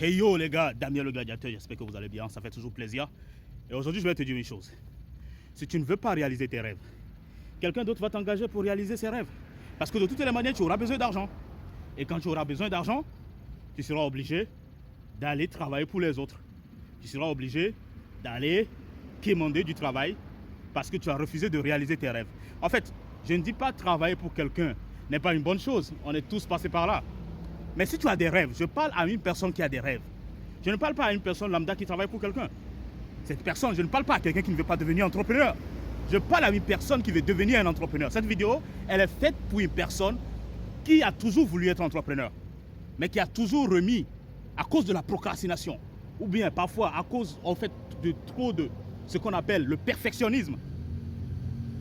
Hey yo les gars, Damien le gladiateur, j'espère que vous allez bien, ça fait toujours plaisir. Et aujourd'hui je vais te dire une chose. Si tu ne veux pas réaliser tes rêves, quelqu'un d'autre va t'engager pour réaliser ses rêves. Parce que de toutes les manières, tu auras besoin d'argent. Et quand tu auras besoin d'argent, tu seras obligé d'aller travailler pour les autres. Tu seras obligé d'aller quémander du travail parce que tu as refusé de réaliser tes rêves. En fait, je ne dis pas travailler pour quelqu'un n'est pas une bonne chose. On est tous passés par là. Mais si tu as des rêves, je parle à une personne qui a des rêves. Je ne parle pas à une personne lambda qui travaille pour quelqu'un. Cette personne, je ne parle pas à quelqu'un qui ne veut pas devenir entrepreneur. Je parle à une personne qui veut devenir un entrepreneur. Cette vidéo, elle est faite pour une personne qui a toujours voulu être entrepreneur, mais qui a toujours remis à cause de la procrastination, ou bien parfois à cause en fait de trop de ce qu'on appelle le perfectionnisme.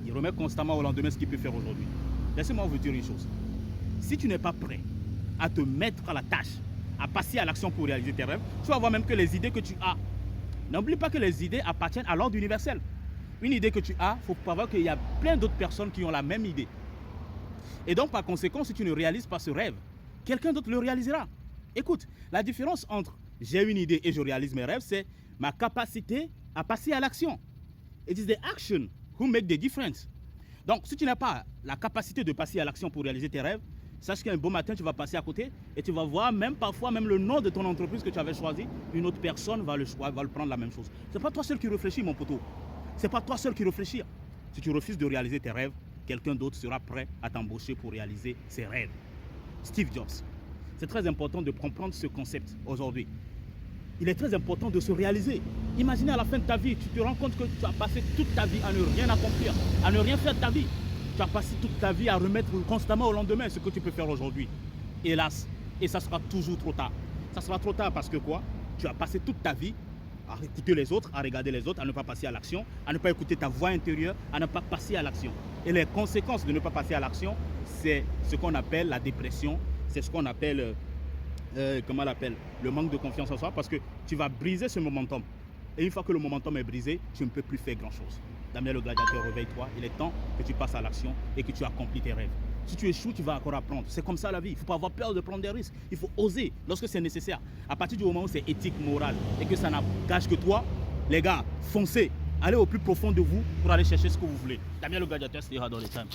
Il remet constamment au lendemain ce qu'il peut faire aujourd'hui. Laissez-moi vous dire une chose. Si tu n'es pas prêt à te mettre à la tâche, à passer à l'action pour réaliser tes rêves, tu vas voir même que les idées que tu as, n'oublie pas que les idées appartiennent à l'ordre universel. Une idée que tu as, il faut savoir qu'il y a plein d'autres personnes qui ont la même idée. Et donc, par conséquent, si tu ne réalises pas ce rêve, quelqu'un d'autre le réalisera. Écoute, la différence entre j'ai une idée et je réalise mes rêves, c'est ma capacité à passer à l'action. It is the action who make the difference. Donc, si tu n'as pas la capacité de passer à l'action pour réaliser tes rêves, sache qu'un beau matin, tu vas passer à côté et tu vas voir même parfois même le nom de ton entreprise que tu avais choisi, une autre personne va le prendre la même chose. Ce n'est pas toi seul qui réfléchis, mon poteau. Ce n'est pas toi seul qui réfléchis. Si tu refuses de réaliser tes rêves, quelqu'un d'autre sera prêt à t'embaucher pour réaliser ses rêves. Steve Jobs. C'est très important de comprendre ce concept aujourd'hui. Il est très important de se réaliser. Imaginez à la fin de ta vie, tu te rends compte que tu as passé toute ta vie à ne rien accomplir, à ne rien faire de ta vie. Tu as passé toute ta vie à remettre constamment au lendemain ce que tu peux faire aujourd'hui. Hélas, et ça sera toujours trop tard. Ça sera trop tard parce que quoi? Tu as passé toute ta vie à écouter les autres, à regarder les autres, à ne pas passer à l'action, à ne pas écouter ta voix intérieure, à ne pas passer à l'action. Et les conséquences de ne pas passer à l'action, c'est ce qu'on appelle la dépression, c'est ce qu'on appelle, comment on l'appelle, le manque de confiance en soi, parce que tu vas briser ce momentum. Et une fois que le momentum est brisé, tu ne peux plus faire grand-chose. Damien le gladiateur, réveille-toi, il est temps que tu passes à l'action et que tu accomplis tes rêves. Si tu échoues, tu vas encore apprendre. C'est comme ça la vie. Il ne faut pas avoir peur de prendre des risques. Il faut oser lorsque c'est nécessaire. À partir du moment où c'est éthique, moral et que ça n'engage que toi, les gars, foncez. Allez au plus profond de vous pour aller chercher ce que vous voulez. Damien le gladiateur, c'est dans les times.